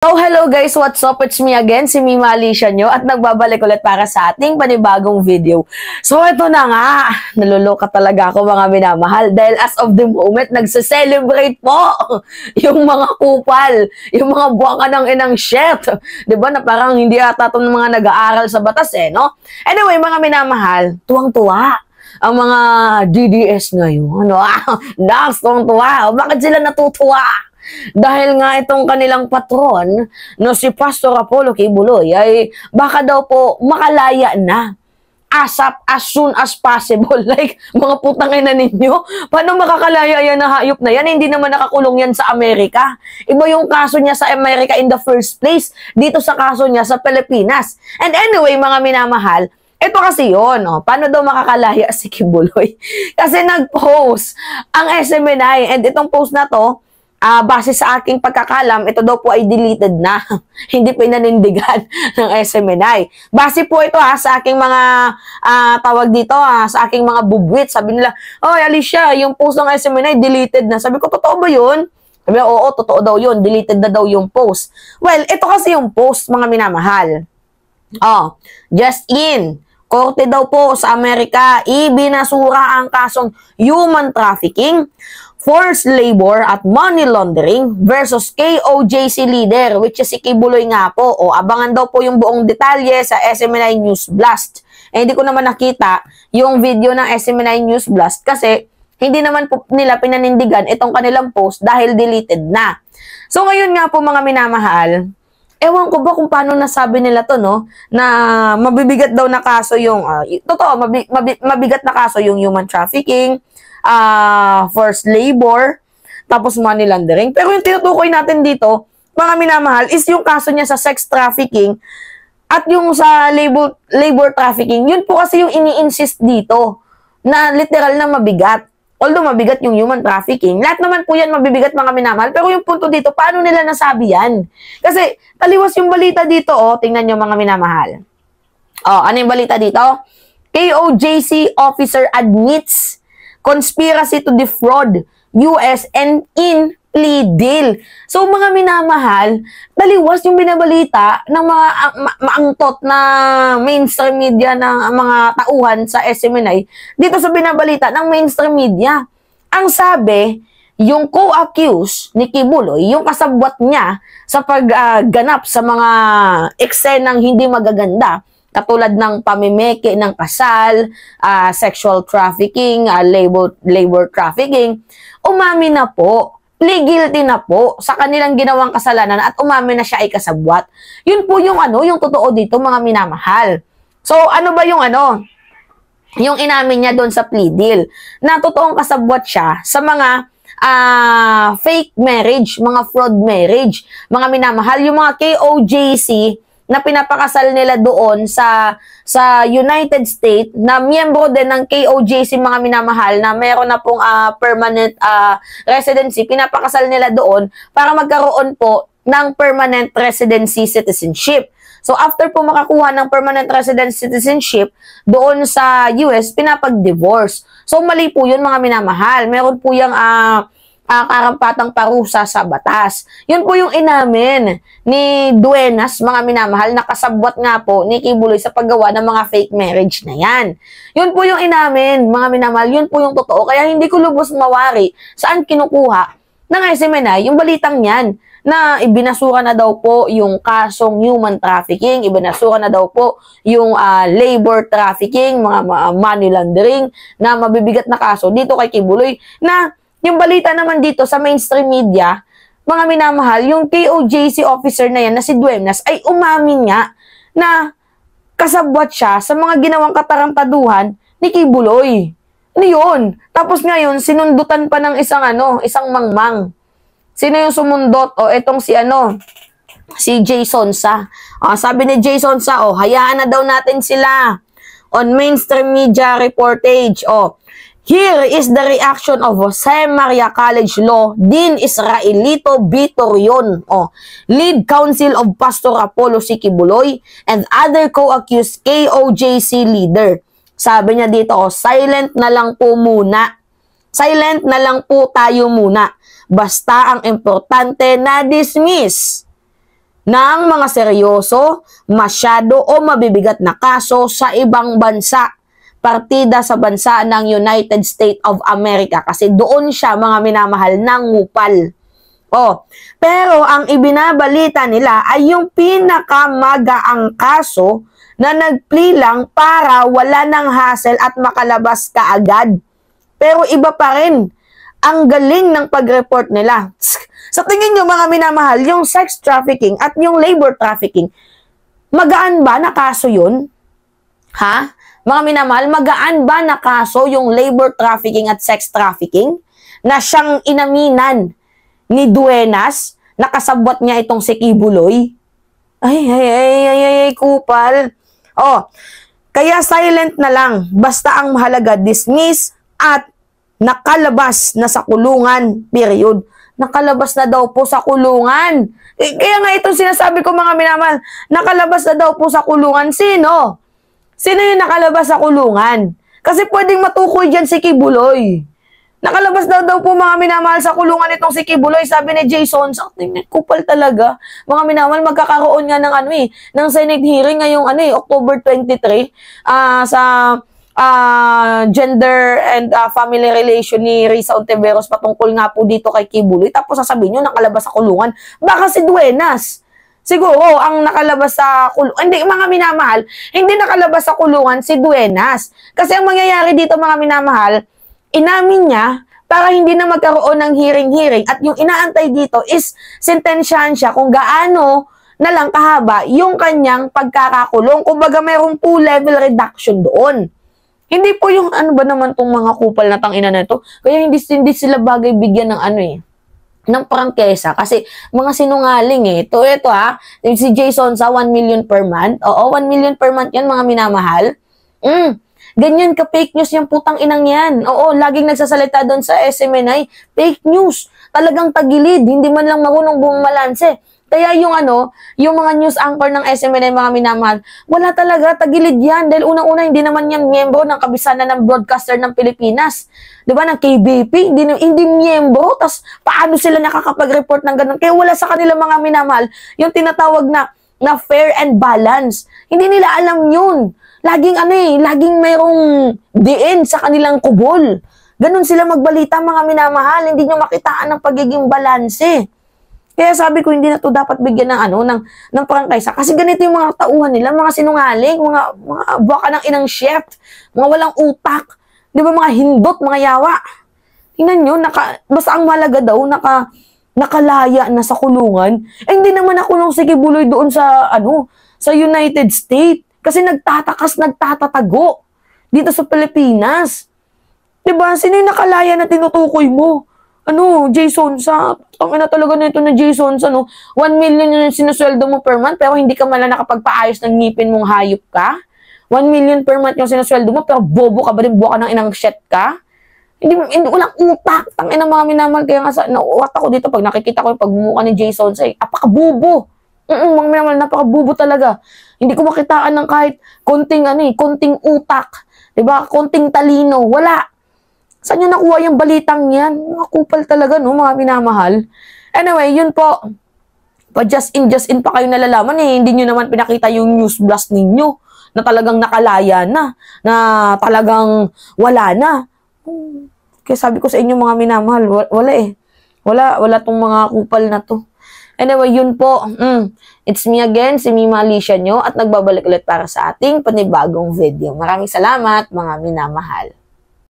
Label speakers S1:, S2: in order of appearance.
S1: So, hello guys! What's up? It's me again, si Mima Alicia nyo, at nagbabalik ulit para sa ating panibagong video. So, ito na nga, naluloka talaga ako mga minamahal dahil as of the moment, nagse-celebrate po yung mga kupal, yung mga buwaka ng inang shit. Diba na parang hindi ata itong mga nag-aaral sa batas no? Anyway, mga minamahal, tuwang-tuwa ang mga DDS ngayon. Tuwang-tuwa. Bakit sila natutuwa? Dahil nga itong kanilang patron, no, si Pastor Apollo Kibuloy, ay baka daw po makalaya na ASAP, as soon as possible. Like, mga putang ina ninyo, paano makakalaya yan na hayop na yan? Hindi naman nakakulong yan sa Amerika. Iba yung kaso niya sa Amerika in the first place, dito sa kaso niya sa Pilipinas. And anyway, mga minamahal, ito kasi yun, paano daw makakalaya si Kibuloy? Kasi nag-post ang SMNI, and itong post na to, base sa aking pagkakalam, ito daw po ay deleted na. Hindi pinanindigan ng SMNI. Base po ito sa aking mga tawag dito, sa aking mga bubwit. Sabi nila, oh Alicia, yung post ng SMNI deleted na. Sabi ko, totoo ba yun? Sabi, oo, totoo daw yun. Deleted na daw yung post. Well, ito kasi yung post, mga minamahal. Just in. Korte daw po sa Amerika, ibinasura ang kasong human trafficking, forced labor at money laundering versus KOJC leader, which is si Kibuloy nga po. Abangan daw po yung buong detalye sa SMNI News Blast. Hindi ko naman nakita yung video ng SMNI News Blast kasi hindi naman po nila pinanindigan itong kanilang post dahil deleted na. So ngayon nga po mga minamahal, ewan ko ba kung paano nasabi nila to, no? Na mabibigat daw na kaso yung, totoo, mabigat na kaso yung human trafficking, forced labor, tapos money laundering. Pero yung tinutukoy natin dito, mga minamahal, is yung kaso niya sa sex trafficking at yung sa labor trafficking. Yun po kasi yung ini-insist dito na literal na mabigat. Although mabigat yung human trafficking, lahat naman po yan mabibigat mga minamahal. Pero yung punto dito, paano nila nasabi yan? Kasi taliwas yung balita dito, tingnan nyo mga minamahal. Ano yung balita dito? KOJC officer admits conspiracy to defraud US and in plea deal. So mga minamahal, taliwas yung binabalita ng mga maangtot na mainstream media ng mga tauhan sa SMNI dito sa binabalita ng mainstream media. Ang sabi, yung co-accused ni Kibuloy, yung kasabwat niya sa pagganap sa mga eksenang hindi magaganda, katulad ng pamimeke ng kasal, sexual trafficking, labor trafficking, umami na po, plea guilty na po sa kanilang ginawang kasalanan at umami na siya ay kasabwat. Yun po yung yung totoo dito mga minamahal. So ano ba yung yung inamin niya doon sa plea deal, na totoong kasabwat siya sa mga fake marriage, mga fraud marriage, mga minamahal, yung mga KOJC na pinapakasal nila doon sa United States, na miyembro din ng KOJC mga minamahal, na meron na pong permanent residency, pinapakasal nila doon para magkaroon po ng permanent residency citizenship. So after po makakuha ng permanent resident citizenship doon sa US, pinapag-divorce. So mali po yun mga minamahal. Meron po yung karampatang parusa sa batas. Yun po yung inamin ni Duenas, mga minamahal, na kasabwat nga po ni Kibuloy sa paggawa ng mga fake marriage na yan. Yun po yung inamin, mga minamahal, yun po yung totoo. Kaya hindi ko lubos mawari saan kinukuha ng SMNI yung balitang yan, na ibinasura na daw po yung kasong human trafficking, ibinasura na daw po yung labor trafficking, mga money laundering, na mabibigat na kaso dito kay Kibuloy, na yung balita naman dito sa mainstream media, mga minamahal, yung KOJC officer na yan, na si Duenas, ay umamin nga na kasabwat siya sa mga ginawang katarantaduhan ni Kibuloy. Ano yun? Tapos ngayon, sinundutan pa ng isang mangmang. Sino yung sumundot? Etong si Jason Sa. Sabi ni Jason Sa, hayaan na daw natin sila. On mainstream media reportage, here is the reaction of Jose Maria College Law Dean Israelito Bitorion, lead counsel of Pastor Apollo C. Kibuloy and other co-accused KOJC leader. Sabi niya dito, silent na lang po muna. Silent na lang po tayo muna. Basta ang importante na dismiss ng mga seryoso, masyado o mabibigat na kaso sa ibang bansa. Partida sa bansa ng United States of America kasi doon siya mga minamahal nangupal. Pero ang ibinabalita nila ay yung pinakamagaang kaso na nag-plea lang para wala ng hassle at makalabas kaagad. Pero iba pa rin ang galing ng pag-report nila. Sa tingin nyo mga minamahal, yung sex trafficking at yung labor trafficking, magaan ba na kaso yun? Ha? Mga minamahal, magaan ba na kaso yung labor trafficking at sex trafficking na siyang inaminan ni Duenas, nakasabot niya itong si Kibuloy? Ay, kupal. Kaya silent na lang, basta ang mahalaga dismiss at nakalabas na sa kulungan, period. Nakalabas na daw po sa kulungan. Kaya nga itong sinasabi ko mga minamahal, nakalabas na daw po sa kulungan. Sino? Sino yung nakalabas sa kulungan? Kasi pwedeng matukoy dyan si Kibuloy. Nakalabas daw po mga minamahal sa kulungan itong si Kibuloy, sabi ni Jason. Kupal talaga. Mga minamahal, magkakaroon nga ng ng Senate hearing ngayong October 23 sa gender and family relation ni Risa Ontiveros patungkol nga po dito kay Kibuloy. Tapos sasabihin nyo, nakalabas sa kulungan. Baka si Duenas. Siguro, ang nakalabas sa kulungan, hindi mga minamahal, hindi nakalabas sa kulungan si Duenas. Kasi ang mangyayari dito mga minamahal, inamin niya para hindi na magkaroon ng hearing-hearing. At yung inaantay dito is sentensyahan siya kung gaano na lang kahaba yung kanyang pagkakakulong. Kumbaga mayroong 2-level reduction doon. Hindi po yung ano ba naman tong mga kupal na tangina na ito. Kaya hindi sila bagay bigyan ng ng prangkesa. Kasi mga sinungaling Ito si Jason sa 1 million per month. Oo, 1 million per month yan mga minamahal. Ganyan ka fake news yung putang inang yan. Oo, laging nagsasalita doon sa SMNI. Fake news. Talagang tagilid. Hindi man lang marunong bumalanse. Kaya yung yung mga news anchor ng SMNI mga minamahal, wala talaga, tagilid yan. Dahil unang-una, hindi naman yan miyembro ng kabisanan ng broadcaster ng Pilipinas. Diba, ng KBP, hindi miyembro. Tapos, paano sila nakakapag-report ng ganun? Kaya wala sa kanila mga minamahal, yung tinatawag na fair and balance. Hindi nila alam yun. Laging laging mayroong diin sa kanilang kubol. Ganun sila magbalita mga minamahal, hindi nyo makitaan ng pagiging balanse. Kaya sabi ko, hindi na to dapat bigyan ng ng prangkisa. Kasi ganito yung mga tauhan nila, mga sinungaling, mga buwaka ng inang chef, mga walang utak, di ba, mga hindot, mga yawa. Tingnan nyo, basta ang malaga daw, nakalaya na sa kulungan. Hindi naman nakulong si Kibuloy doon sa, sa United States. Kasi nagtatatago dito sa Pilipinas. Di ba, sino yung nakalaya na tinutukoy mo? Jason, tangina talaga nito na Jason, 1 million yung sinusweldo mo per month, pero hindi ka man lang nakapagpaayos ng ngipin mong hayop ka? 1 million per month yung sinusweldo mo, pero bobo ka ba rin, buka ng inang shit ka? Hindi walang utak, tangina mga minamahal, kaya nga nauuwat ako dito pag nakikita ko yung pagmumukha ni Jason, apakabubo. Mga minamahal, napakabubo talaga. Hindi ko makitaan ng kahit konting utak, diba? Konting talino, wala. Saan nyo nakuha yung balitang yan? Mga kupal talaga, mga minamahal. Anyway, yun po. Just in pa kayo nalalaman hindi nyo naman pinakita yung news blast ninyo na talagang nakalaya na talagang wala na. Kaya sabi ko sa inyo mga minamahal, wala tong mga kupal na to. Anyway, yun po. It's me again, si Mima Alicia nyo, at nagbabalik ulit para sa ating panibagong video. Maraming salamat mga minamahal.